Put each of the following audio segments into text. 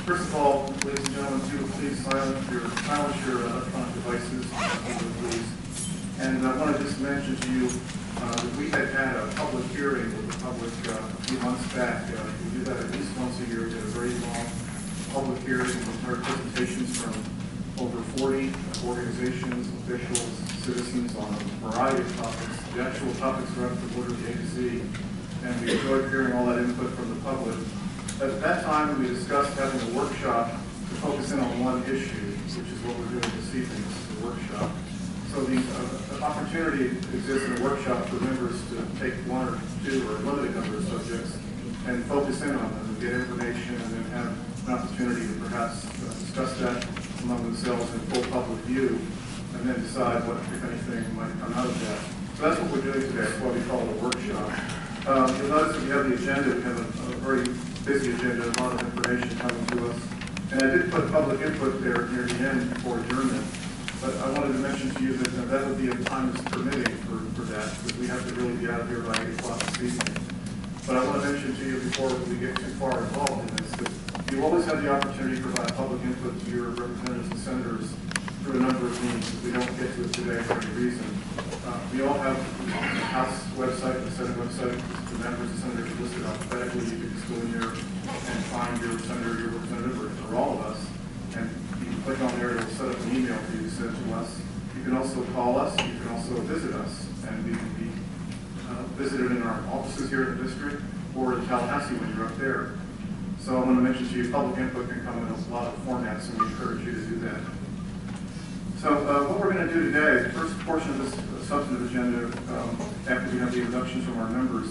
First of all, ladies and gentlemen, do please silence your electronic devices, please. And I want to just mention to you that we had a public hearing with the public a few months back. We do that at least once a year. We had a very long public hearing. We heard presentations from over 40 organizations, officials, citizens on a variety of topics. The actual topics are up to order the A to Z, and we enjoyed hearing all that input from the public. At that time, we discussed having a workshop to focus in on one issue, which is what we're doing this evening. This is a workshop. So the opportunity exists in a workshop for members to take one or two or a limited number of subjects and focus in on them and get information and then have an opportunity to perhaps discuss that among themselves in full public view and then decide what, if anything, might come out of that. So that's what we're doing today. That's why we call it a workshop. You'll notice that we have the agenda. We have a very busy agenda, a lot of information coming to us. And I did put public input there near the end for adjournment. But I wanted to mention to you that that would be a time that's permitting for that, because we have to really be out of here by 8 o'clock this evening. But I want to mention to you before we get too far involved in this that you always have the opportunity to provide public input to your representatives and senators through a number of means. We don't get to it today for any reason. We all have the House website, the Senate website. The members and senators are listed alphabetically. You can just go in there and find your senator, your representative, or all of us. And you can click on there, it'll set up an email for you to send to us. You can also call us, you can also visit us, and we can be visited in our offices here in the district or in Tallahassee when you're up there. So I want to mention to you, public input can come in a lot of formats, and we encourage you to do that. So what we're going to do today, the first portion of this substantive agenda, after we have the introductions from our members,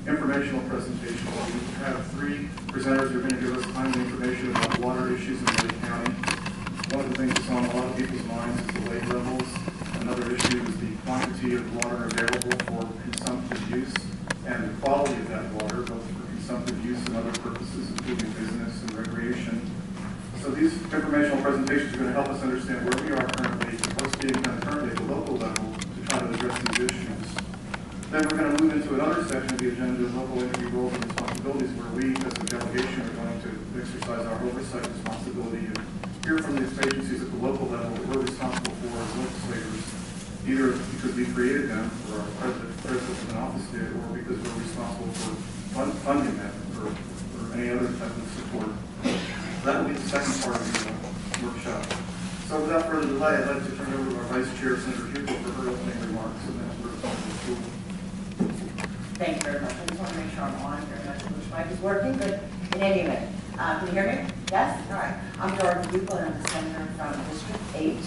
informational presentation. We have 3 presenters who are going to give us timely information about water issues in Lake County. One of the things that's on a lot of people's minds is the lake levels. Another issue is the quantity of water available for consumptive use and the quality of that water, both for consumptive use and other purposes, including business and recreation. So these informational presentations are going to help us understand where we are currently, what's being done currently at the local level to try to address these issues. Then we're going to move into another section of the agenda, local entity roles and responsibilities, where we, as a delegation, are going to exercise our oversight responsibility and hear from these agencies at the local level that we're responsible for as legislators, either because we created them, or our president in office did, or because we're responsible for funding them, or any other type of support. That will be the second part of the workshop. So without further delay, I'd like to turn it over to our Vice Chair, Senator Hugel, for her opening remarks, and then we're going to school. Thank you very much. I just want to make sure I'm on very much, which mic is working, but in any event, can you hear me? Yes? All right. I'm Dorothy Buechel, and I'm the senator from District 8,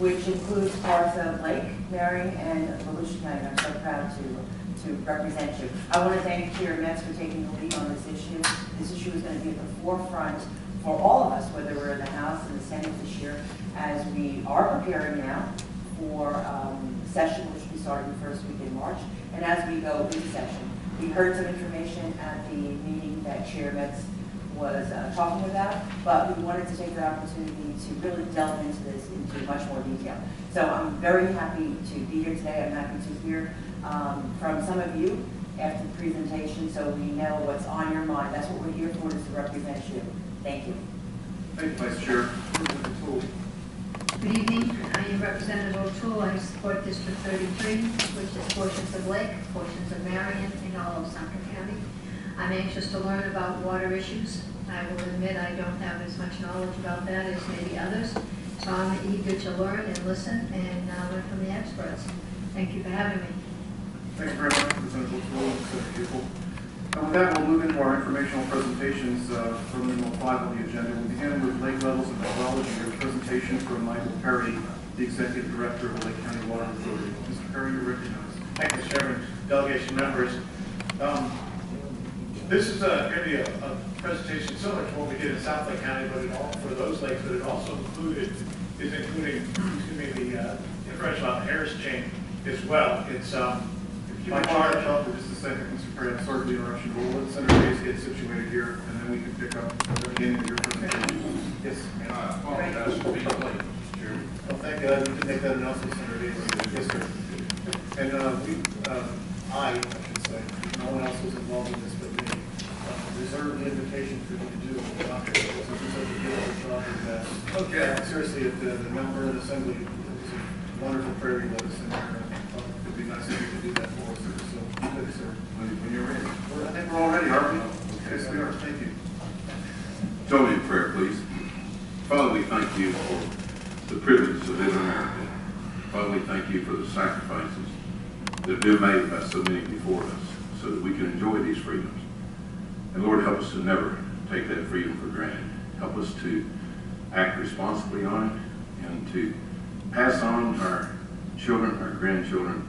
which includes parts of Lake, Marion, and Volusia County. I'm so proud to represent you. I want to thank Chair Metz for taking the lead on this issue. This issue is going to be at the forefront for all of us, whether we're in the House and the Senate this year, as we are preparing now for session, which we started the first week in March, and as we go into session. We heard some information at the meeting that Chair Metz was talking about, but we wanted to take the opportunity to really delve into this into much more detail. So I'm very happy to be here today. I'm happy to hear from some of you after the presentation, so we know what's on your mind. That's what we're here for, is to represent you. Thank you. Thank you, Vice Chair. Good evening. I am Representative O'Toole. I support District 33, which is portions of Lake, portions of Marion, and all of Sumter County. I'm anxious to learn about water issues. I will admit I don't have as much knowledge about that as maybe others. So I'm eager to learn and listen and learn from the experts. Thank you for having me. Thank you very much, Representative O'Toole and Senator Hugel. And with that, we'll move into our informational presentations from number 5 on the agenda. We'll begin with lake levels and hydrology. A presentation from Michael Perry, the Executive Director of the Lake County Water Authority. Mr. Perry, you're recognized. Thank you, Mr. Chairman, delegation members. This is going to be a presentation similar to what we did in South Lake County, but for those lakes, but it also including the information on the Harris chain as well. It's My charge up for just a second, Mr. Perry. I'm sorry for the interruption. We'll let Senator Hayes get situated here, and then we can pick up at the beginning of your presentation. Yes. And I apologize for being late, Mr. Chairman. Well, thank you. I didn't make that announcement, Senator Hayes. Yes, sir. And I should say, no one else was involved in this but me, reserved the invitation for you to do. Okay, seriously, the member of the assembly, it's a wonderful prayer you let us in there. It'd be nice if you could do that for us, sir. So, good, sir. When you're ready. I think we're all ready, aren't we? Yes, we are. Thank you. Join me in prayer, please. Father, we thank you for the privilege to live in America. Father, we thank you for the sacrifices that have been made by so many before us so that we can enjoy these freedoms. And Lord, help us to never take that freedom for granted. Help us to act responsibly on it and to pass on our children, our grandchildren,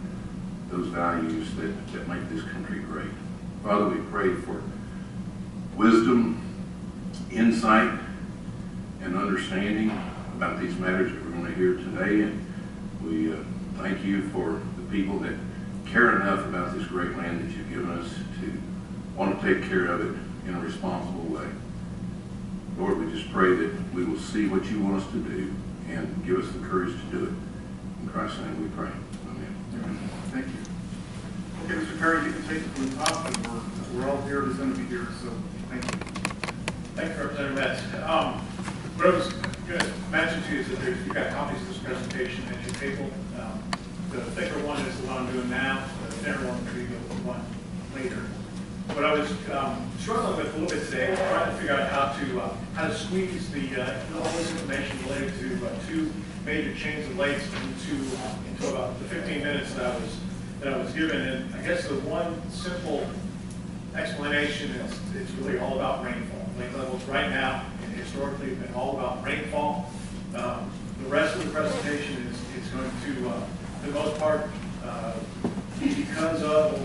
those values that make this country great. Father, we pray for wisdom, insight, and understanding about these matters that we're going to hear today. And we thank you for the people that care enough about this great land that you've given us to want to take care of it in a responsible way. Lord, we just pray that we will see what you want us to do and give us the courage to do it. In Christ's name we pray. Amen. Thank you. Okay, Mr. Perry, you can take it from the top, and we're all here who's going to be here, so thank you. Thank you, Representative Metz. What I was going to mention to you is that you've got copies of this presentation at your table. The thicker one is the one I'm doing now. The thinner one will be the one later. What I was struggling with a little bit today, trying to figure out how to squeeze all this information related to two major chains of lakes into about the 15 minutes that I was given. And I guess the one simple explanation is it's really all about rainfall. Lake levels right now and historically have been all about rainfall. The rest of the presentation is going to, for the most part, be because of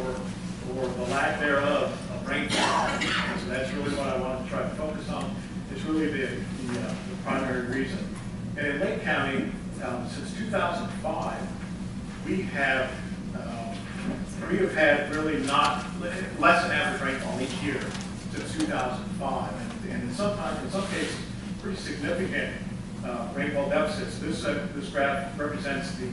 or the lack thereof of rainfall. And so that's really what I want to try to focus on. It's really the primary reason. And in Lake County, since 2005, we have had really not less than average rainfall each year since 2005, and in some cases, pretty significant rainfall deficits. This graph represents the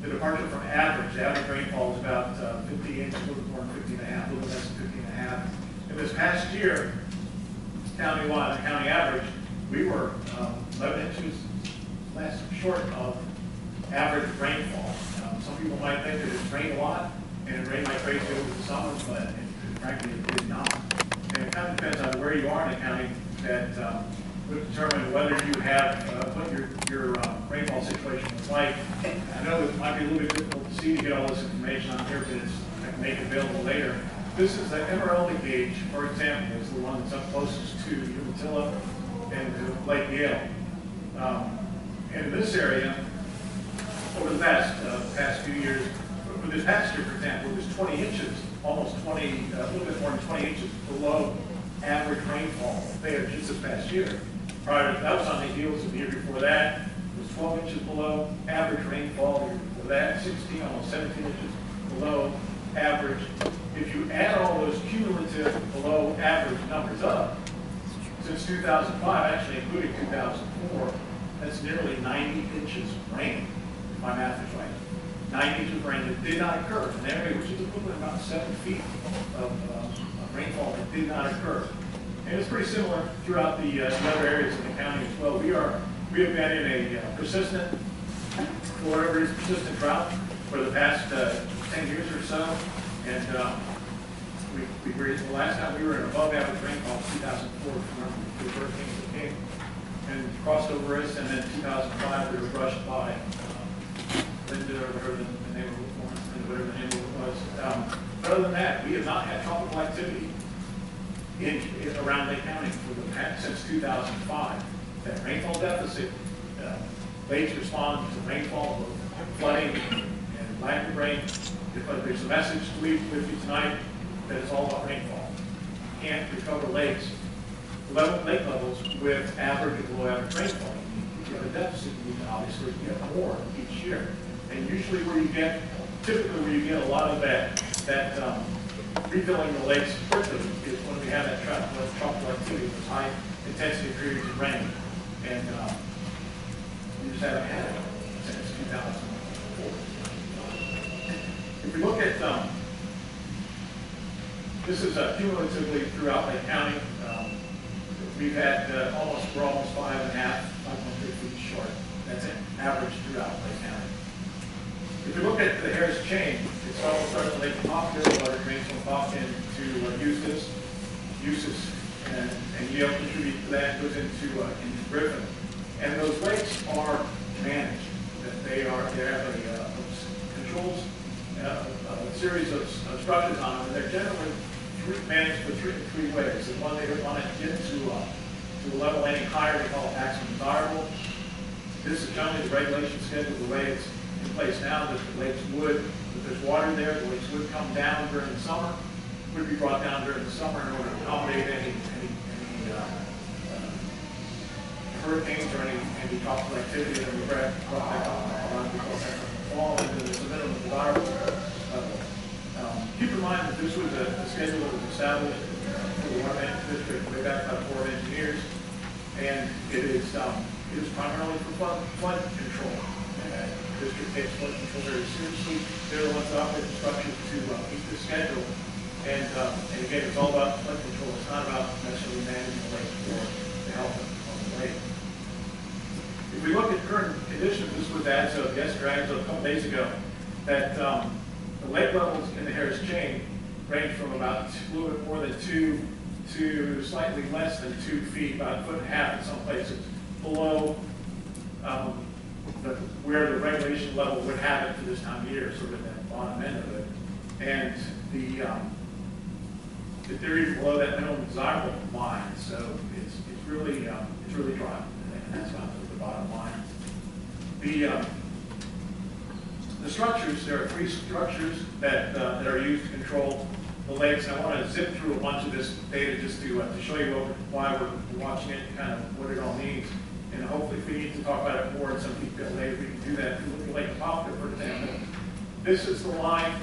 departure from average. The average rainfall is about 50 inches, a little more than 50 and a half, a little less than 50 and a half. And this past year, countywide, the county average, we were 11 inches less short of average rainfall. Some people might think that it's rained a lot, and it rained like crazy over the summer, but frankly, it did not. And it kind of depends on where you are in the county that would determine whether you have what your rainfall situation is like. I know it might be a little bit difficult to see to get all this information on here, but I can make it available later. This is the Emerald gauge, for example, is the one that's up closest to Umatilla and to Lake Yale. And in this area, over the past few years, for this past year, for example, it was 20 inches, almost 20, a little bit more than 20 inches below average rainfall there just this past year. Prior to that was on the heels of the year before that. It was 12 inches below average rainfall. The year before that, 16, almost 17 inches below average. If you add all those cumulative below average numbers up, since 2005, actually including 2004, that's nearly 90 inches of rain, if my math is right. 90 inches of rain that did not occur in an area which is equivalent to about 7 feet of rainfall that did not occur. And it's pretty similar throughout the other areas of the county as well. We have been in a persistent, for whatever is persistent drought for the past 10 years or so. And the last time we were in above average rainfall in 2004, the hurricanes that came and crossed over us, and then 2005 we were brushed by Linda or whatever the name of it was, whatever the name of it was. But other than that, we have not had tropical activity around Lake County since 2005. That rainfall deficit, lakes respond to rainfall, flooding, and lack of rain. Because there's a message to leave with you tonight that it's all about rainfall. You can't recover lake levels with average or below average rainfall. If you have a deficit, you need to obviously get more each year. And usually typically where you get a lot of that refilling the lakes quickly is when we have that tropical activity, those high intensity periods of rain. And we just haven't had it since 2004. If we look at, this is cumulatively throughout Lake County, we're almost 5.5 3 feet short. That's an average throughout Lake County. If you look at the Harris chain, it starts at Lake Hopkins, water drains from Hopkins to Eustis, and Yale contribute to that, goes into Griffin. And those lakes are managed. They have controls, a series of structures on them, and they're generally managed for three ways. And one, they want to get to a level any higher, they call it maximum desirable. This is generally the regulation schedule, the way it's in place now, that the lakes would, if there's water there, the lakes would come down during the summer, would be brought down during the summer in order to accommodate any hurricanes or any tropical activity that would fall into the minimum desirable level. Keep in mind that this was a schedule that was established for the Water Management District way back by the Corps of Engineers, and it is primarily for flood control. And the district takes flood control very seriously. They're the ones that operate the structures to meet the schedule. And again, it's all about flood control. It's not about necessarily managing the lake or the health of the lake. If we look at current conditions, this was as of yesterday, as of a couple days ago, that the lake levels in the Harris chain range from about a little bit more than 2 to slightly less than 2 feet, about 1.5 feet in some places, below where the regulation level would have it for this time of year, sort of that bottom end of it. And they're even below that minimum desirable line, so it's really dry, and that's about the bottom line. The structures, there are 3 structures that are used to control the lakes. And I want to zip through a bunch of this data just to show you why we're watching it, kind of what it all means. And hopefully if we need to talk about it more in some detail later, we can do that. If you look at Lake Poplar, for example, this is the line,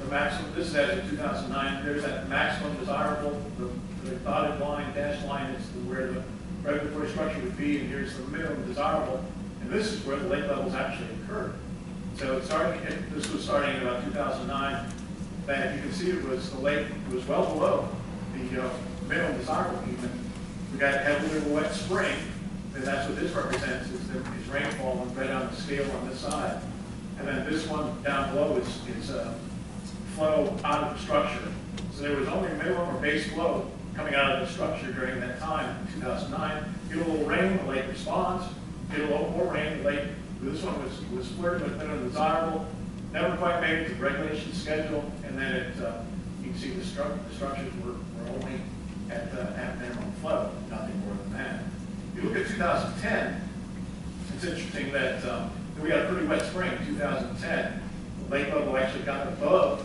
the maximum, this is as of 2009. There's that maximum desirable, the dotted line, dashed line is where the regulatory structure would be, and here's the minimum desirable. And this is where the lake levels actually occurred. So this was starting in about 2009. That you can see the lake was well below the minimum desirable even. We had a little bit of a wet spring, and that's what this represents, is rainfall right on the scale on this side. And then this one down below is flow out of the structure. So there was only minimum or base flow coming out of the structure during that time in 2009. Get a little rain, the lake responds. Get a little more rain, the lake, this one was flirting with minimum desirable. Never quite made it to the regulation schedule, and then you can see the structures were only at minimum flow, nothing more than that. If you look at 2010, it's interesting that we got a pretty wet spring in 2010. The lake level actually got above,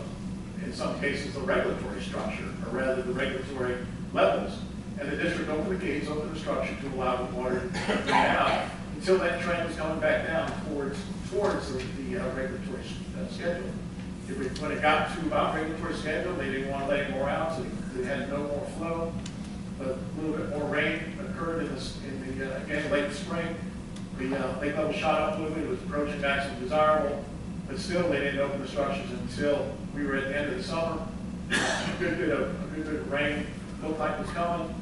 in some cases, the regulatory structure, or rather the regulatory levels. And the district opened the gates, opened the structure to allow the water to drain out, until that trend was coming back down towards the regulatory schedule. When it got to about regulatory schedule, they didn't want to let more out, so they had no more flow. But a little bit more rain occurred in the again, late spring. The lake level shot up a little bit. It was approaching maximum desirable, but still they didn't open the structures until we were at the end of the summer. A good bit of rain looked like was coming.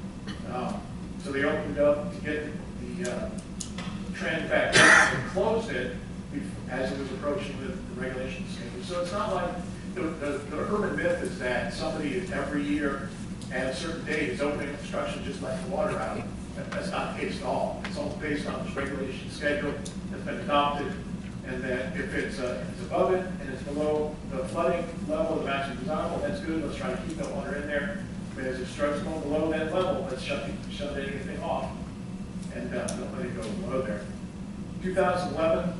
So they opened up to get the trend back down and closed it as it was approaching the regulation schedule. So it's not like the urban myth is that somebody every year at a certain date is opening up construction just like the water out. That's not the case at all. It's all based on this regulation schedule that's been adopted, and that if it's above it and it's below the flooding level of the maximum desirable, that's good. Let's try to keep that water in there. But as it starts going below that level, let's shut anything off and don't let it go below there. 2011.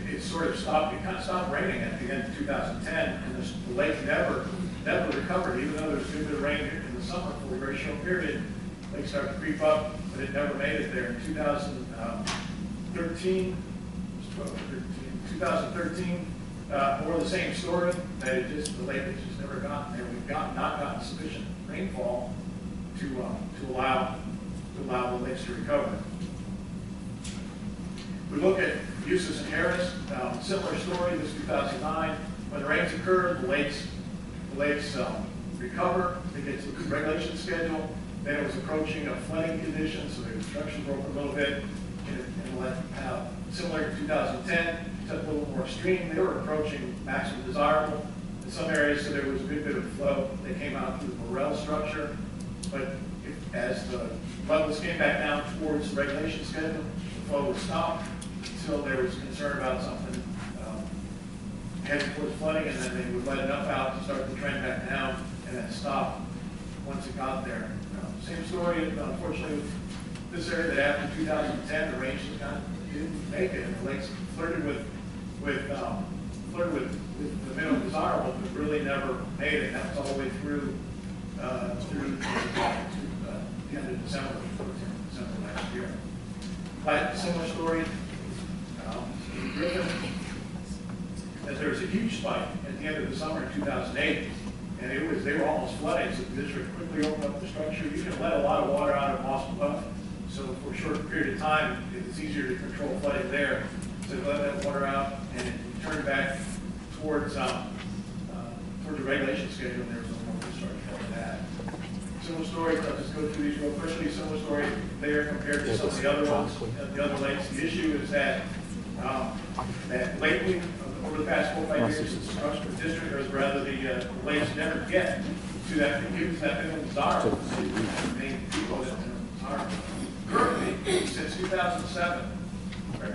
It sort of stopped. It kind of stopped raining at the end of 2010, and the lake never recovered. Even though there was a good bit of rain in the summer for a very short period, the lake started to creep up, but it never made it there. In 2013, more of the same story. That the lake has just never gotten there. We've not gotten sufficient rainfall to allow the lakes to recover. We look at Eustis and Harris, similar story, this 2009. When the rains occur, the lakes recover. They get to the regulation schedule. Then it was approaching a flooding condition, so the construction broke a little bit. Similar to 2010, except a little more extreme. They were approaching maximum desirable in some areas, so there was a good bit of flow that came out through the morel structure. But as the levels came back down towards the regulation schedule, the flow would stop until there was concern about something heading towards flooding, and then they would let enough out to start the trend back down, and then stop once it got there. Same story, unfortunately, this area that after 2010, the range just kind of didn't make it, and the lakes flirted with the minimum desirable, but really never made it. That was all the way through the end of December, last year. But similar story, Griffin, that there was a huge spike at the end of the summer in 2008, and they were almost flooding, so the district quickly opened up the structure. You can let a lot of water out of Moss Bluff, so for a short period of time, it's easier to control flooding there. So let that water out, and it turned back towards the regulation schedule, and there was no more construction after that. Similar story, I'll just go through these real quickly. Similar story there compared to some of the other ones, the other lakes. The issue is that lately, over the past 4 or 5 years since the construction of the district, or rather the lakes never get to that minimum desirable. The main people that are currently, since 2007, or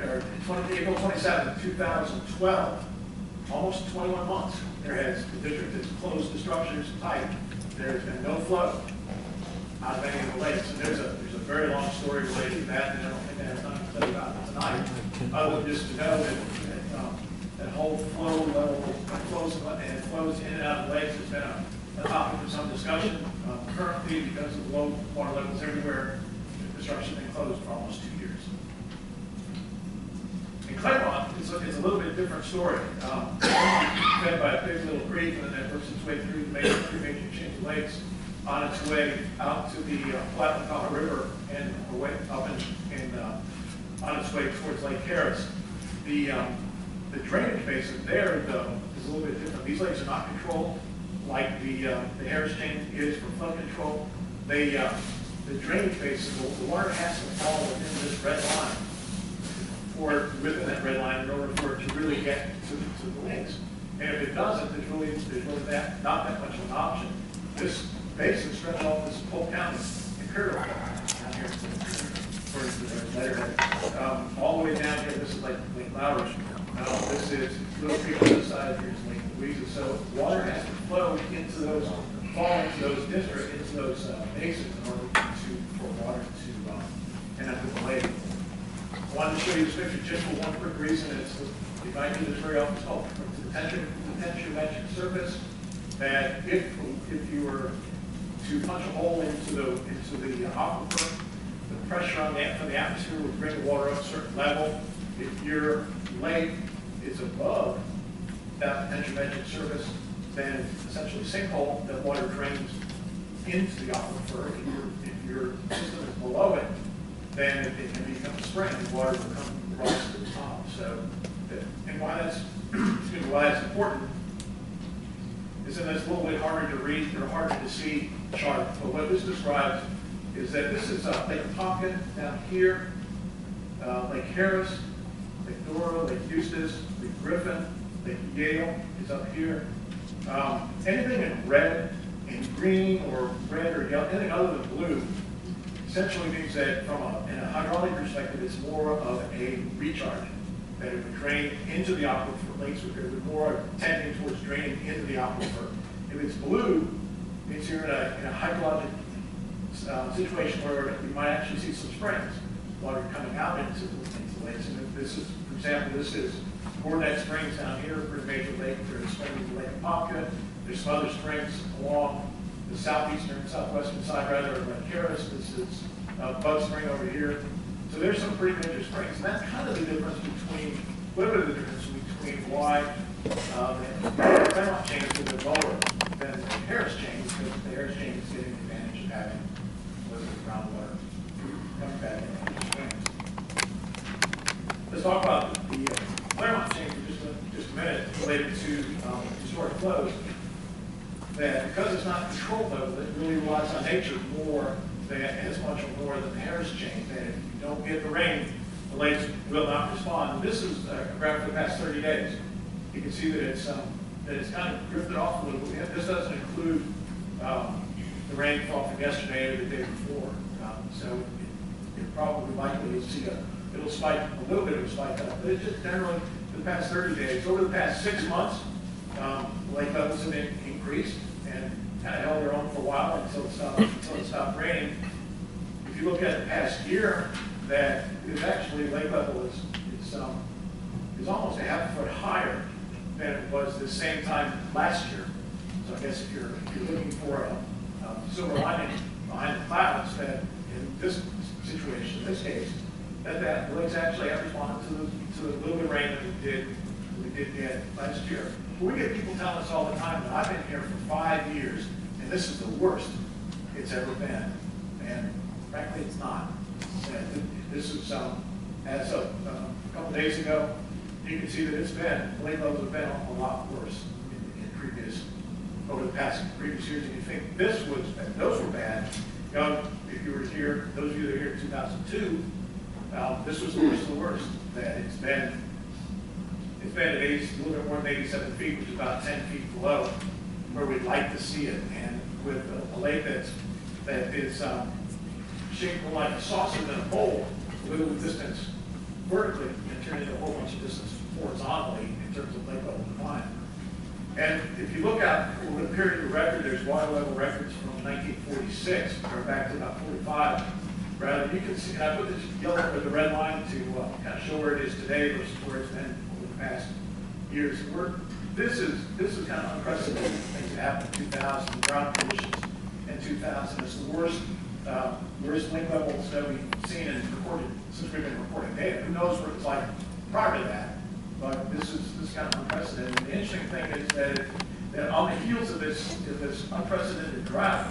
April 27, 2012, almost 21 months, the district has closed the structures tight. There has been no flow out of any of the lakes. And there's a very long story related to that, and I don't think I have time to tell you about it tonight, other than just to know that that whole flow level flows in and out of the lakes has been a topic of some discussion. Currently, because of low water levels everywhere, the construction has been closed for almost 2 years. In Claremont, it's a little bit different story. Fed by a big little creek, and then it works its way through the major chain of lakes on its way out to the Flatland River and away up on its way towards Lake Harris. The drainage basin there, though, is a little bit different. These lakes are not controlled like the Harris chain is for flood control. The drainage basin, the water has to fall within this red line, or within that red line, in order for it to really get to the lakes. And if it doesn't, there's really not that much of an option. This basin stretches off this whole county, Imperial down here, according to the letterhead, all the way down here. This is like Lake Lowry. This is Little Creek on this side. Here's Lake Louisa. So water has to flow into those, fall into those districts, into those basins in order for water to end up in the lake. I wanted to show you this picture just for one quick reason. You might do this very often. It's called tension surface. That if you were to punch a hole into the aquifer, the pressure from the atmosphere would bring the water up a certain level. If your lake is above that tension surface, then essentially sinkhole, that water drains into the aquifer. If your system is below it, then it can become a spring. The water will rise to the top. So, and why that's important is that it's a little bit harder to read or harder to see chart. But what this describes is that this is Lake Pumpkin down here, Lake Harris, Lake Dora, Lake Eustis, Lake Griffin, Lake Yale is up here. Anything in red, in green, or red or yellow, anything other than blue, essentially means that in a hydraulic perspective, it's more of a recharge, that it would drain into the aquifer. Lakes would more tending towards draining into the aquifer. If it's blue, it means you're in a hydrologic situation where you might actually see some springs, water coming out into lakes. And if this is, for example, this is Coordinate Springs down here, a pretty major lake. There's springs in Lake Apopka. There's some other springs along the southwestern side, rather, of Lake Harris. This is Bud Spring over here. So there's some pretty major springs. And that's kind of the difference between, a little bit of the difference between why the Claremont chain is a little bit lower than the Harris chain, because the Harris chain is getting the advantage of having groundwater coming back in the springs. Let's talk about the Claremont chain for just a minute, related to historic flows. That because it's not controlled, though, it really relies on nature more as much or more than the Harris chain, that if you don't get the rain, the lakes will not respond. This is a graph for the past 30 days. You can see that it's kind of drifted off a little bit. This doesn't include the rainfall from yesterday or the day before. So it probably likely you'll see it'll spike a little bit of a spike up, but it's just generally for the past 30 days. Over the past 6 months, lake levels have increased and kind of held their own for a while until it stopped raining. If you look at the past year, that is actually lake level is almost a half a foot higher than it was the same time last year. So I guess if you're looking for a silver lining behind the clouds, that in this situation, in this case, that the lakes actually have responded to the little bit of rain that we did get last year. But we get people telling us all the time that I've been here for 5 years, and this is the worst it's ever been. And frankly, it's not. And this is, as of a couple days ago, you can see that lake levels have been a lot worse over the previous years. And you think those were bad. You know, if you were here, those of you that are here in 2002, this was the worst of the worst. That it's been at a little bit more than 87 feet, which is about 10 feet below where we'd like to see it. And with a lake that is shaped more like a saucer than a bowl, a little distance vertically and turn into a whole bunch of distance horizontally in terms of lake level decline. And if you look at over the period of record, there's water level records from 1946, or back to about 45. Rather, you can see, and I put this yellow with the red line to kind of show where it is today versus where it's been over the past years. This is kind of unprecedented things that happened in 2000, drought conditions in 2000. It's the worst lake levels that we've seen and recorded since we've been reporting data. Who knows what it's like prior to that? But this is kind of unprecedented. And the interesting thing is that on the heels of this unprecedented drought,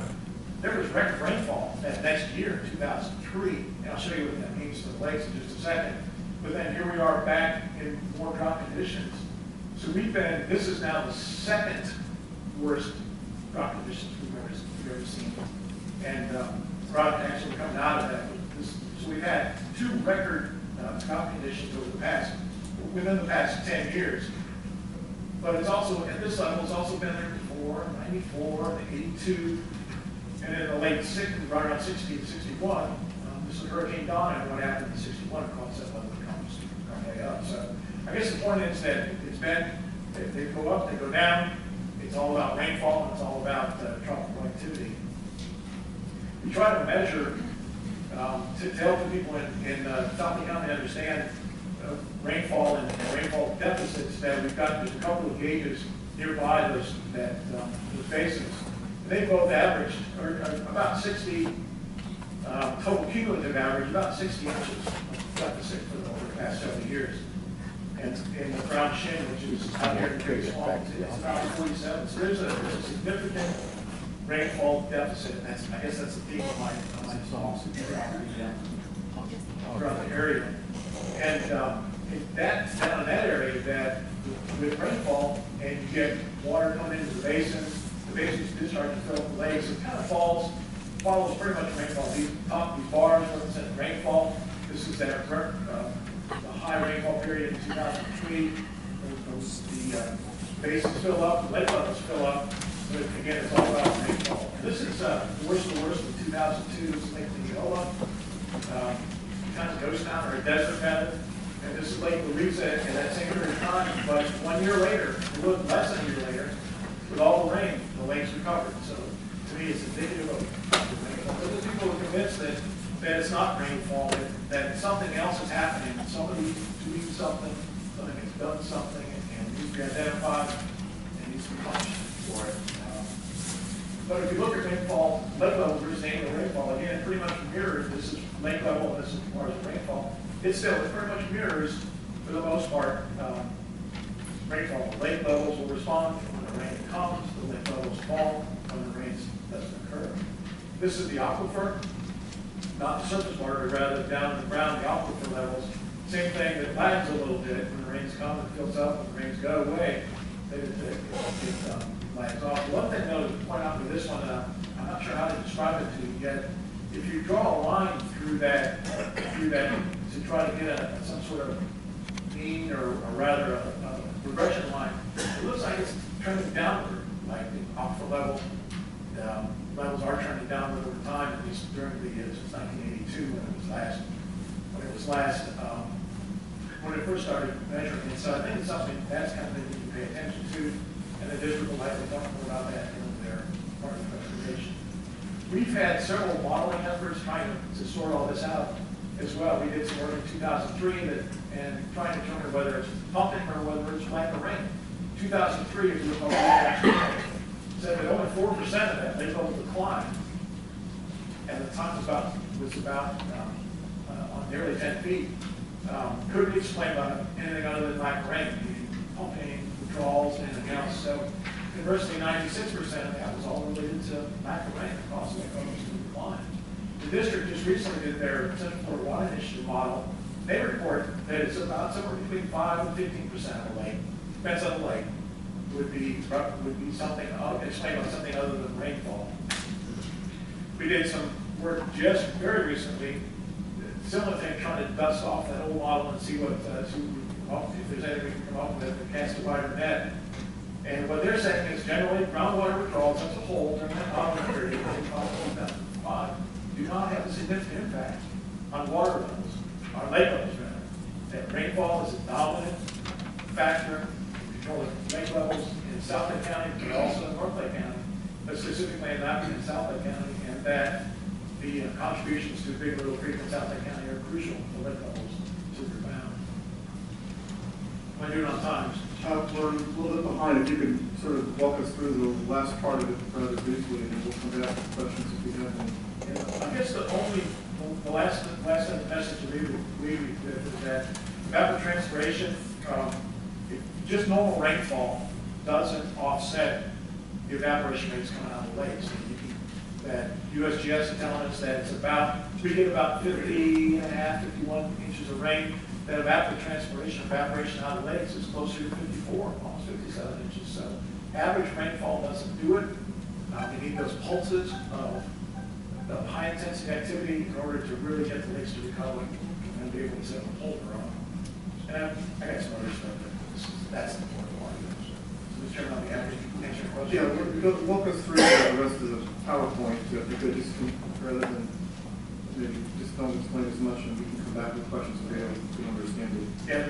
there was record rainfall that next year, 2003, and I'll show you what that means to the lakes in just a second. But then here we are back in more drought conditions. So this is now the second worst drought conditions we've ever seen. And drought actually coming out of that. So we've had 2 record drought conditions within the past 10 years. But it's also, at this level, it's also been there before, 94, 82, and in the late 60s, right around 60 to 61, this is Hurricane Donna, and what happened in 61 caused that level to come way up. So I guess the point is that they go up, they go down. It's all about rainfall, and it's all about tropical activity. We try to measure, to help the people in South County understand rainfall and rainfall deficits, that we've got, there's a couple of gauges nearby those basins. They both averaged, or about 60, total cumulative average, about 60 inches of deficit over the past 7 years. And in the Crown Shin, which is out here in the Big Swamp, it's about 47. So there's a significant rainfall deficit. I guess that's the theme of my songs throughout the area. And that's down in that area that with rainfall, and you get water coming into the basins discharge to fill up the lakes, it kind of follows pretty much rainfall. These bars represent rainfall. This is that the high rainfall period in 2003. The basins fill up, the lake levels fill up. But again, it's all about rainfall. This is the worst of the worst of 2002. This is Lake Leola. Kind of ghost town, or a desert rather. And this is Lake Louisa in that same period of time. But 1 year later, a little less than a year later, with all the rain, the lakes recovered. So to me, it's indicative of rainfall. But those people are convinced that it's not rainfall, that something else is happening. Somebody's doing something has done something, and needs to be identified and needs to be punished for it. But if you look at rainfall, lake level versus annual rainfall, again, it pretty much mirrors. This is lake level, and this is as far as rainfall. It pretty much mirrors, for the most part, rainfall. The lake levels will respond when the rain comes. The lake levels fall when the rain doesn't occur. This is the aquifer, not the surface water, but rather down in the ground, the aquifer levels. Same thing that lags a little bit. When the rains come, it fills up. When the rains go away, it lags off. One thing, though, to point out with this one, I'm not sure how to describe it to you yet, if you draw a line through that to try to get some sort of mean or rather a regression line, it looks like it's trending downward, like the aquifer level. Levels are trending downward over time, at least during the years since 1982 when it first started measuring. And so I think it's something that's kind of thing you can pay attention to, and the district will likely talk more about that in their part of the presentation. We've had several modeling efforts trying to sort all this out as well. We did some work in 2003 and trying to determine whether it's pumping or whether it's lack of rain. 2003, if you recall, said that only 4% of that lake level decline, and the time was about on nearly 10 feet. Could be explained by anything other than lack of rain, pumping, withdrawals, and anything else. So conversely, 96% of that was all related to lack of rain across the lake levels to decline. The district just recently did their Central Florida Water Initiative model. They report that it's about somewhere between 5 and 15% of the lake, depends on the lake, would be something explained by something other than rainfall. We did some work just very recently, similar thing, trying to dust off that old model and see what if there's anything we can come up with to cast a wider net. And what they're saying is generally groundwater withdrawals as a whole during that modeling period in 2005 do not have a significant impact on water levels, on lake levels rather. That rainfall is a dominant factor in controlling lake levels in South Lake County, but also in North Lake County, but specifically in Lappin and South Lake County, and that the contributions to Big Little Creek and South Lake County are crucial for lake levels to rebound. Am I doing on time? We're a little bit behind. If you could sort of walk us through the last part of it rather briefly, and then we'll come back to questions if we have any. I guess the last message to leave with is that evapotranspiration, just normal rainfall doesn't offset the evaporation rates coming out of the lakes. That USGS is telling us that we get about 50 and a half, 51 inches of rain. That evaporation out of the lakes is closer to 54, almost 57 inches. So average rainfall doesn't do it. We need those pulses of high intensity activity in order to really get the lakes to recover and be able to set a hold their own. And I got some other stuff, but that's the important part of this. So Mr. Chairman, I'll be happy to answer your questions. Yeah, walk us through the rest of the PowerPoint, if you could, just rather than maybe just don't explain as much, and we can come back with questions if we don't understand it. Yeah,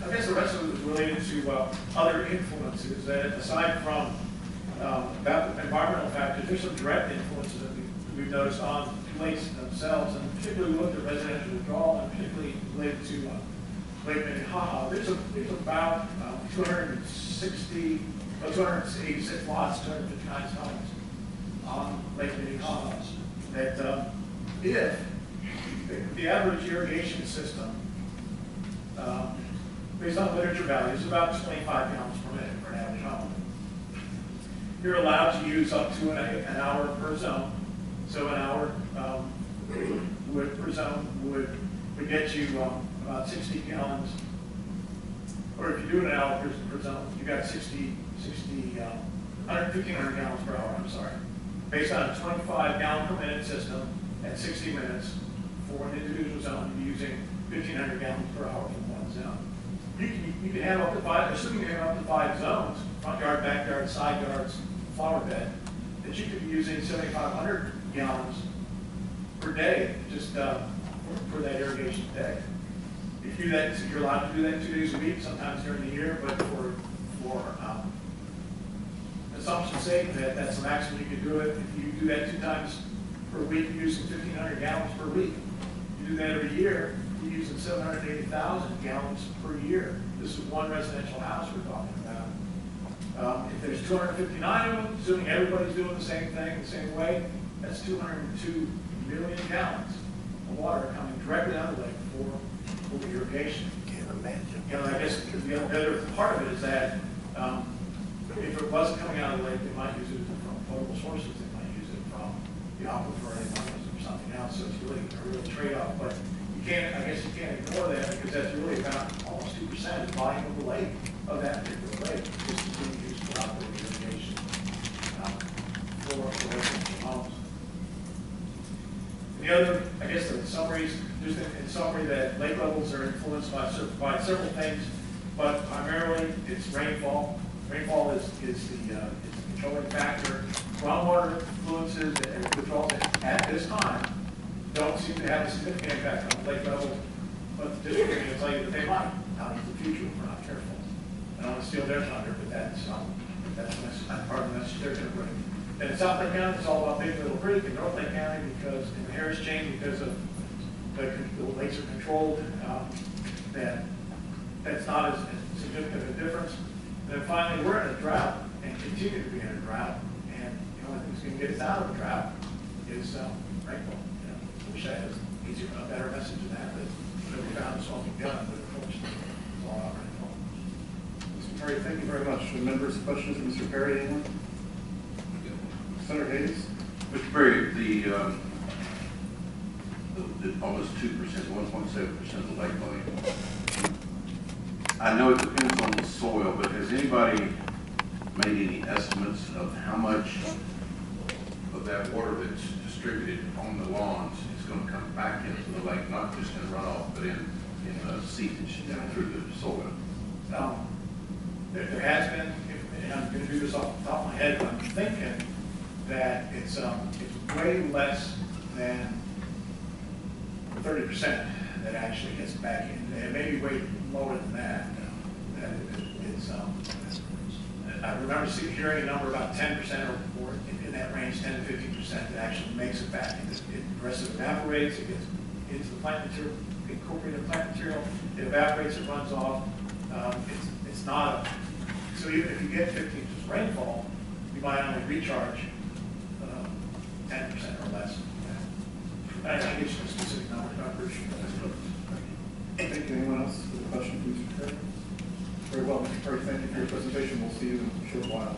I guess the rest of it is related to other influences that, aside from environmental factors, there's some direct influences that we've noticed on lakes themselves, and particularly we looked at residential withdrawal, and particularly related to Lake Minnehaha. There's about 286 lots, 259 homes on Lake Minnehaha that if the average irrigation system, based on literature values, is about 25 gallons per minute for an average home. You're allowed to use up to an hour per zone. So an hour per zone would get you about 60 gallons. Or if you do an hour per zone, you got 1,500 gallons per hour, I'm sorry. Based on a 25 gallon per minute system at 60 minutes for an individual zone, you'd be using 1,500 gallons per hour from one zone. You can have up to 5, assuming you have up to 5 zones, front yard, backyard, side yards, flower bed, that you could be using 7,500 gallons per day just for that irrigation day. If you do that, you're allowed to do that 2 days a week, sometimes during the year, but for assumption's sake, that's the maximum you can do it. If you do that 2 times per week, you're using 1,500 gallons per week. If you do that every year, you're using 780,000 gallons per year. This is one residential house we're talking about. If there's 259 of them, assuming everybody's doing the same thing the same way, that's 202 million gallons of water coming directly out of the lake for the irrigation. Can't imagine. You know, I guess the other part of it is that if it wasn't coming out of the lake, they might use it from potable sources. They might use it from the aquifer, they might use it for something else. So it's really a real trade-off. But I guess you can't ignore that, because that's really about almost 2% of the volume of the lake, of that particular lake, just is being used for operating irrigation for residential homes. And the The other, I guess, the summaries, just in summary, that lake levels are influenced by several things, but primarily it's rainfall. Rainfall is the controlling factor. Groundwater influences and withdrawals at this time don't seem to have a significant impact on lake levels, but the district is going to tell you that they might out into the future if we're not careful. I don't want to steal their thunder, but that's part of the message they're going to bring. And in South Lake County, it's all about Big Little Creek. In North Lake County, because in the Harris chain, because of the lakes are controlled, that's not as significant a difference. And then finally, we're in a drought and continue to be in a drought. And the only thing that's going to get us out of the drought is rainfall. I wish I had a better message than that, but whatever we found is all we've done. But unfortunately, it's all about rainfall. Mr. Perry, thank you very much. Members, questions of Mr. Perry, anyone? Senator Hayes? Mr. Perry, the almost 2%, 1.7% of the lake volume. I know it depends on the soil, but has anybody made any estimates of how much of that water that's distributed on the lawns is going to come back into the lake, not just in runoff, but in seepage down through the soil? There has been, and I'm going to do this off the top of my head, but I'm thinking that it's way less than 30% that actually gets back in. It may be way lower than that. I remember hearing a number about 10% or in that range, 10 to 15% that actually makes it back. The rest of it evaporates. It gets into the plant material, incorporated plant material. It evaporates. It runs off. It's not so even if you get 15 inches rainfall, you might only recharge 10% or less. I can get you a specific number. I'm pretty sure that's Thank you. Anyone else with a question, please, Mr. Perry? Very well, Mr. Perry. Thank you for your presentation. We'll see you in a short while.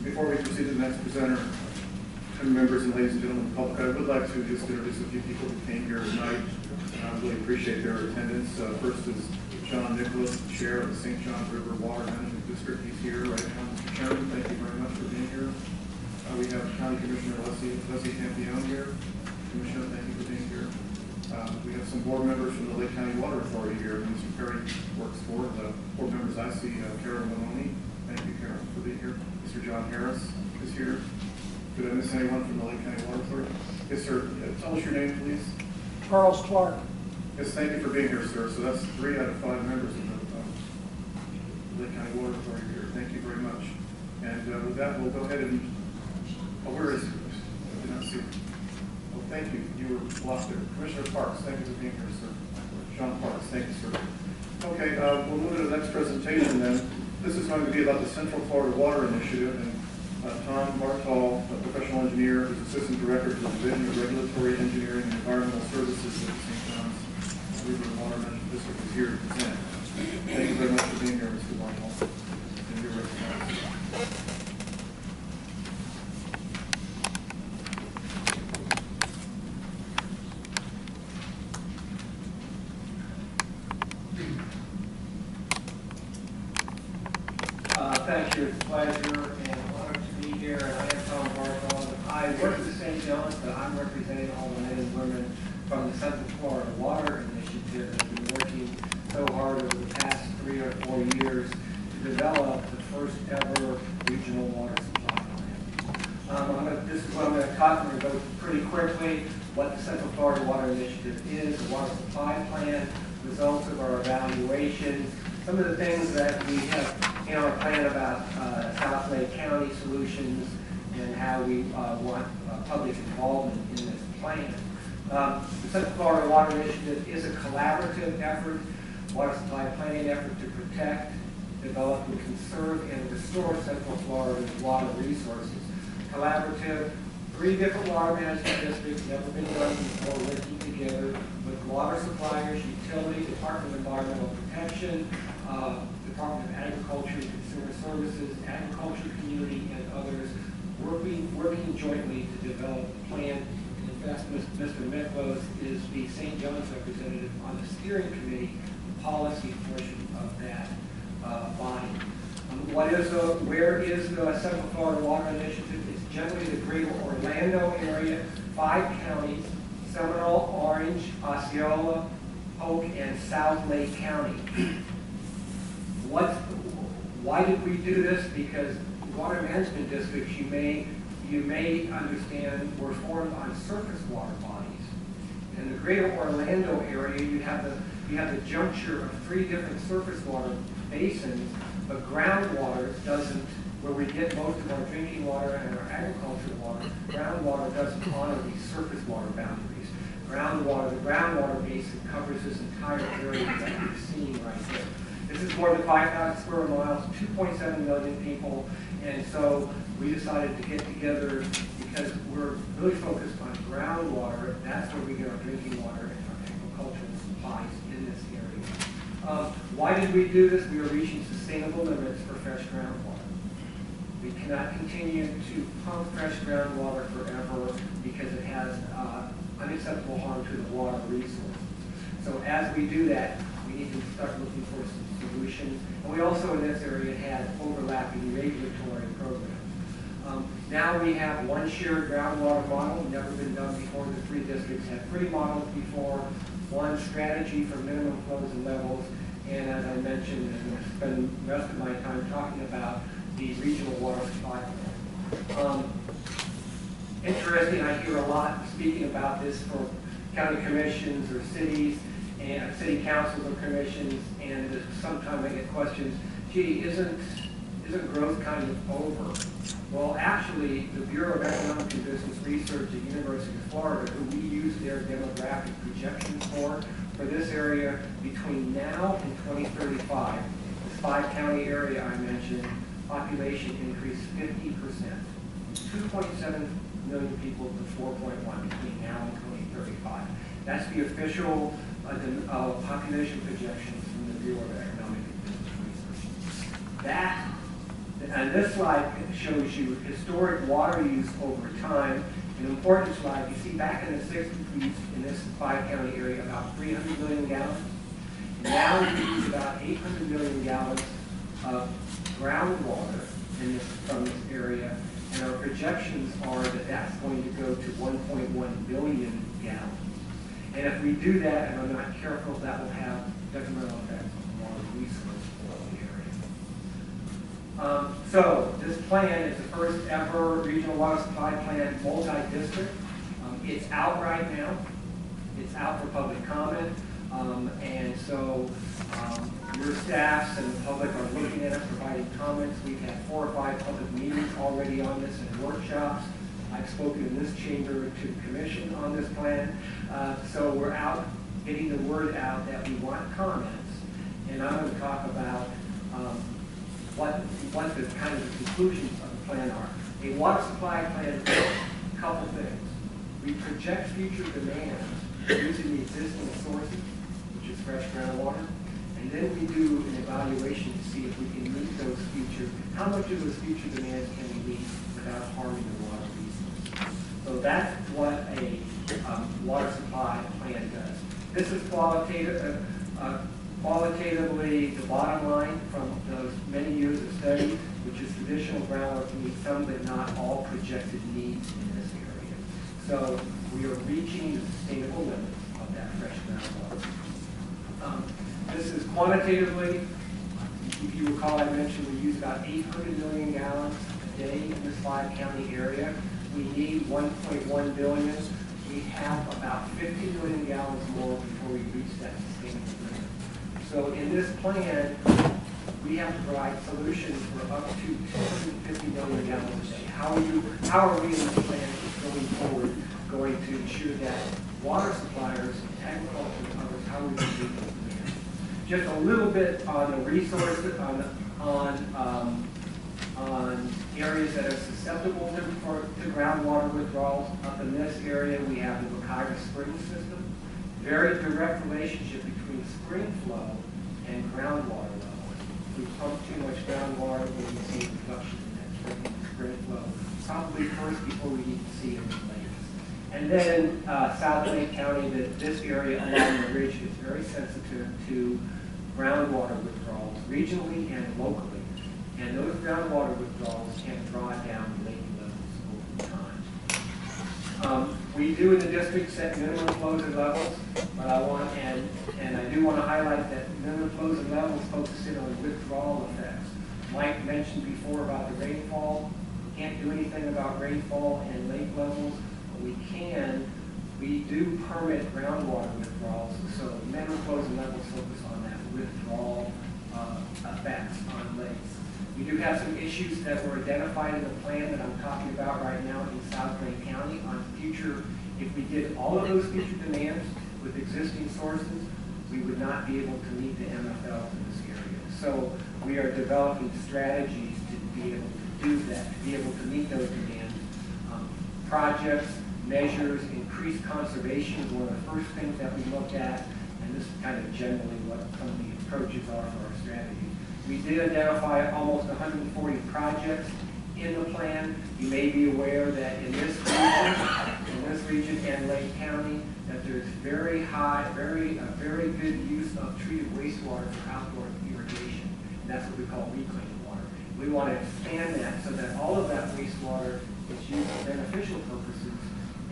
Before we proceed to the next presenter, members and ladies and gentlemen of the public, I would like to just introduce a few people who came here tonight. I really appreciate their attendance. First is John Nicholas, the Chair of the St. Johns River Water Management District. He's here right now. Mr. Chairman, thank you very much for being here. We have County Commissioner Leslie Campione here. Commissioner, thank you for being here. We have some board members from the Lake County Water Authority here. Mr. Perry works for the board members. I see Carol Maloney. Thank you, Carol, for being here. Mr. John Harris is here. Did I miss anyone from the Lake County Water Authority? Yes, sir. Tell us your name, please. Charles Clark. Yes, thank you for being here, sir. So that's 3 out of 5 members of the Lake County Water Authority here. Thank you very much. And with that, we'll go ahead and, where is he? I did not see him. Well, thank you. You were blocked there. Commissioner Parks, thank you for being here, sir. John Parks, thank you, sir. Okay, we'll move to the next presentation then. This is going to be about the Central Florida Water Initiative, and Tom Bartol, a professional engineer, who's Assistant Director for the Division of Regulatory Engineering and Environmental Services at St. John's River Water Management District, is here to present. Thank you very much for being here, Mr. Bartol. And you're recognized. Thank you. It's a pleasure and honor to be here. And I am Tom Bartol. I work at the St. John's, but I'm representing all the men and women from the Central Florida Water Initiative that have been working so hard over the past 3 or 4 years to develop the first ever regional water supply plan. This is what I'm going to talk. I'm going to go pretty quickly what the Central Florida Water Initiative is, the water supply plan, results of our evaluations, some of the things that we have in our plan about South Lake County solutions and how we want public involvement in this plan. The Central Florida Water Initiative is a collaborative effort, water supply planning effort to protect, develop, and conserve and restore Central Florida's water resources. Collaborative, 3 different water management districts, never been done before, working together with water suppliers, utility, Department of Environmental Protection, Department of Agriculture and Consumer Services, agriculture community, and others, working jointly to develop a plan. In fact, Mr. Miklos is the St. John's representative on the steering committee, the policy portion of that body. Where is the Central Florida Water Initiative? It's generally the greater Orlando area, 5 counties, Seminole, Orange, Osceola, Polk, and South Lake County. Why did we do this? Because water management districts, you may understand, were formed on surface water bodies. In the greater Orlando area, you have the juncture of 3 different surface water basins, but groundwater doesn't, where we get most of our drinking water and our agricultural water, groundwater doesn't honor these surface water boundaries. The groundwater basin covers this entire area that you're seeing right there. This is more than 5,000 square miles, 2.7 million people, and so we decided to get together because we're really focused on groundwater. That's where we get our drinking water and our agricultural supplies in this area. Why did we do this? We are reaching sustainable limits for fresh groundwater. We cannot continue to pump fresh groundwater forever because it has unacceptable harm to the water resource. So as we do that, we need to start looking for some solutions. And we also in this area had overlapping regulatory programs. Now we have one shared groundwater model, never been done before. The 3 districts had 3 models before, one strategy for minimum flows and levels, and as I mentioned, I'm going to spend the rest of my time talking about the regional water supply plan. Interesting, I hear a lot speaking about this for county commissions or cities and city councils or commissions, and sometimes I get questions, gee, isn't growth kind of over? Well, actually, the Bureau of Economic and Business Research at the University of Florida, who we use their demographic projections for this area, between now and 2035, this 5-county area I mentioned, population increased 50%, 2.7 million people to 4.1 between now and 2035. That's the official population projections from the Bureau of Economic and Business Research. And this slide shows you historic water use over time. An important slide, you see back in the 60s in this 5-county area about 300 million gallons. Now we use about 800 million gallons of groundwater from this area, and our projections are that that's going to go to 1.1 billion gallons. And if we do that, and I'm not careful, that will have detrimental effects on the water resource for the area. So this plan is the first ever regional water supply plan, multi-district. It's out right now. It's out for public comment. And so your staffs and the public are looking at it, providing comments. We've had 4 or 5 public meetings already on this and workshops. I've spoken in this chamber to the commission on this plan. So we're out getting the word out that we want comments. And I'm going to talk about what the kind of the conclusions of the plan are. A water supply plan is a couple things. We project future demand using the existing sources, which is fresh groundwater, and then we do an evaluation to see if we can meet those future, how much of those future demands can we meet without harming the water resource. So that's what a water supply plan does. This is qualitatively the bottom line from those many years of study, which is traditional groundwater can meet some but not all projected needs in this area. So we are reaching the sustainable limits of that fresh groundwater. This is quantitatively, if you recall, I mentioned we use about 800 million gallons a day in this 5-county area. We need 1.1 billion. We have about 50 million gallons more before we reach that sustainable limit. So in this plan, we have to provide solutions for up to 250 million gallons a day. How are we in this plan going forward going to ensure that water suppliers, agriculture, and others, how are we going to meet those demands? Just a little bit on the resources, on areas that are susceptible to groundwater withdrawals. Up in this area, we have the Wakaiga Spring System. Very direct relationship between spring flow and groundwater levels. If we pump too much groundwater, we can see a reduction in that spring flow. Probably first before we need to see it in the lakes. And then South Lake County, this area along the ridge is very sensitive to groundwater withdrawals, regionally and locally. And those groundwater withdrawals can draw down lake levels over time. We do in the district set minimum flows and levels, but I want, and I do want to highlight that minimum flows and levels focus in on withdrawal effects. Mike mentioned before about the rainfall. We can't do anything about rainfall and lake levels, but we do permit groundwater withdrawals, so minimum flows and levels focus on that withdrawal effects on lakes. We do have some issues that were identified in the plan that I'm talking about right now in South Lake County on future. If we did all of those future demands with existing sources, we would not be able to meet the MFL in this area. So we are developing strategies to be able to do that, to be able to meet those demands. Projects, measures, increased conservation is one of the first things that we look at, and this is kind of generally what some of the approaches are for our strategy. We did identify almost 140 projects in the plan. You may be aware that in this region and Lake County, that there's very good use of treated wastewater for outdoor irrigation. And that's what we call reclaimed water. We want to expand that so that all of that wastewater is used for beneficial purposes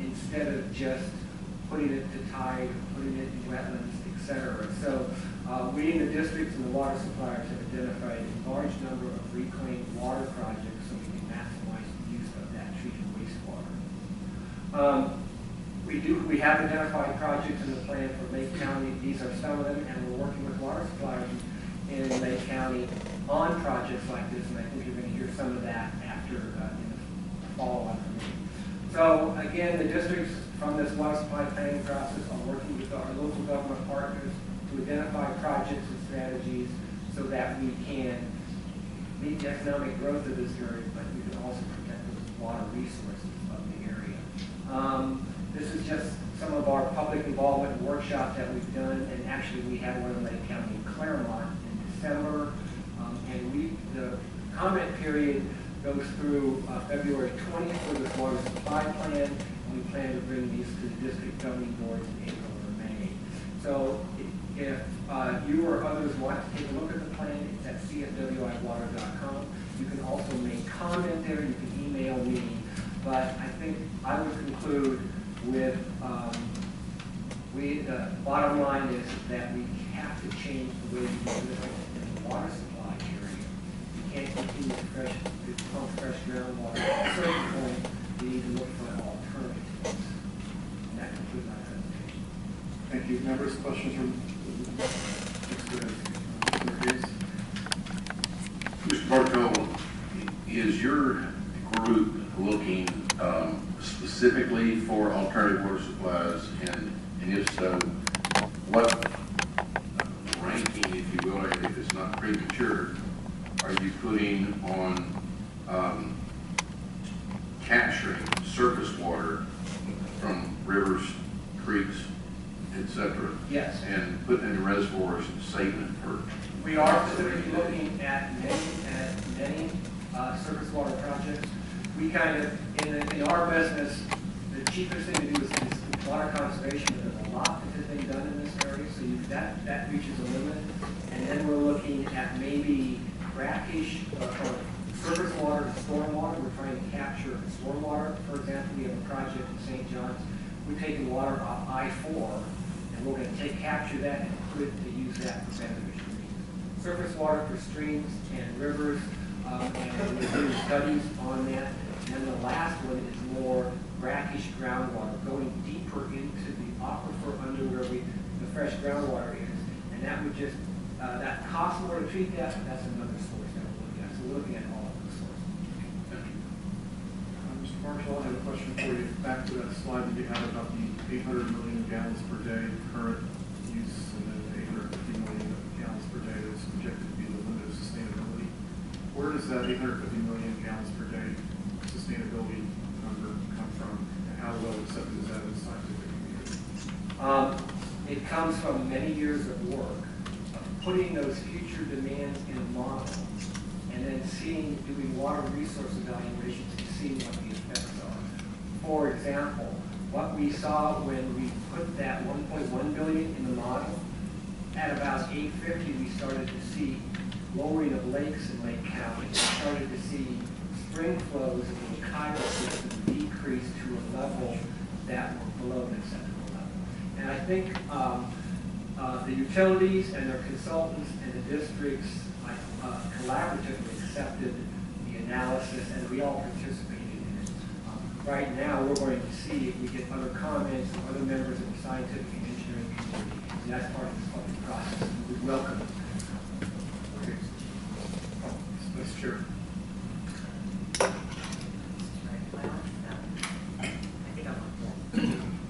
instead of just putting it to tide, putting it in wetlands, etc. So we in the districts and the water suppliers have identified a large number of reclaimed water projects so we can maximize the use of that treated wastewater. We have identified projects in the plan for Lake County. These are some of them, and we're working with water suppliers in Lake County on projects like this, and I think you're going to hear some of that after in the follow-up. So again, the districts from this water supply planning process are working with our local government partners to identify projects and strategies so that we can meet the economic growth of this area, but we can also protect the water resources of the area. This is just some of our public involvement workshops that we've done, and actually we had one in Lake County in Claremont in December, and the comment period goes through February 20th for this water supply plan, and we plan to bring these to the district governing boards in April or May. So if you or others want to take a look at the plan, it's at cfwiwater.com. You can also make comment there, you can email me, but I think I would conclude with the bottom line is that we have to change the way we do it in the water supply area. We can't continue to pump fresh groundwater. At a certain point, we need to look for alternatives. And that concludes my presentation. Thank you. Members, questions from Mr. Bartow, is your group looking specifically for alternative water supplies, and if so, what ranking, if you will, if it's not premature, are you putting on capturing surface water from rivers, creeks, etc.? Yes. And putting in reservoirs and saving it for. We are specifically looking at many surface water projects. We kind of, in our business, the cheapest thing to do is water conservation. There's a lot that has been done in this area, so that reaches a limit. And then we're looking at maybe brackish surface water and stormwater. We're trying to capture stormwater. For example, we have a project in St. John's. We're taking water off I-4, and we're going to capture that and put it to use that for beneficial reasons. Surface water for streams and rivers, and we're doing studies on that. And then the last one is more brackish groundwater, going deeper into the aquifer under where the fresh groundwater is. And that would just, that costs more to treat that, but that's another source that we're looking at. So we're looking at all of those sources. Thank you. Mr. Marshall, I have a question for you. Back to that slide that you had about the 800 million gallons per day current use, and then 850 million gallons per day that's projected to be the limit of sustainability. Where does that 850 million gallons per day sustainability number come from, and how well accepted is that in the scientific community? It comes from many years of work of putting those future demands in a model and then doing water resource evaluations to see what the effects are. For example, what we saw when we put that 1.1 billion in the model, at about 850 we started to see lowering of lakes in Lake County. We started to see spring flows in the Cairo system decrease to a level that were below the acceptable level. And I think the utilities and their consultants and the districts collaboratively accepted the analysis, and we all participated in it. Right now, we're going to see if we get other comments from other members of the scientific and engineering community, and that's part of this public process. We welcome it. Okay. Oh, Vice Chair.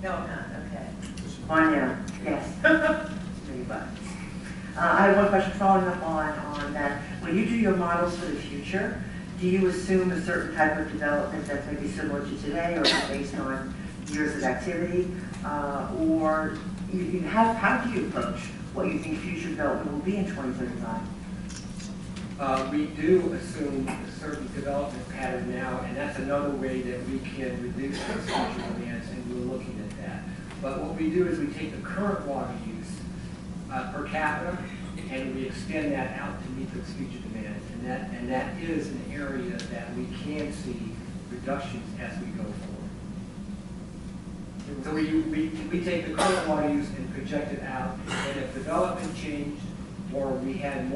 No, I'm not, okay. Vanya, yes. Many buttons. I have one question following up on that. When you do your models for the future, do you assume a certain type of development that's maybe similar to today, or based on years of activity? Or how do you approach what you think future development will be in 2035? We do assume a certain development pattern now, and that's another way that we can reduce the future demands, and we're looking at that. But what we do is we take the current water use per capita, and we extend that out to meet those future demands. And that is an area that we can see reductions as we go forward. So we take the current water use and project it out, and if development changed or we had more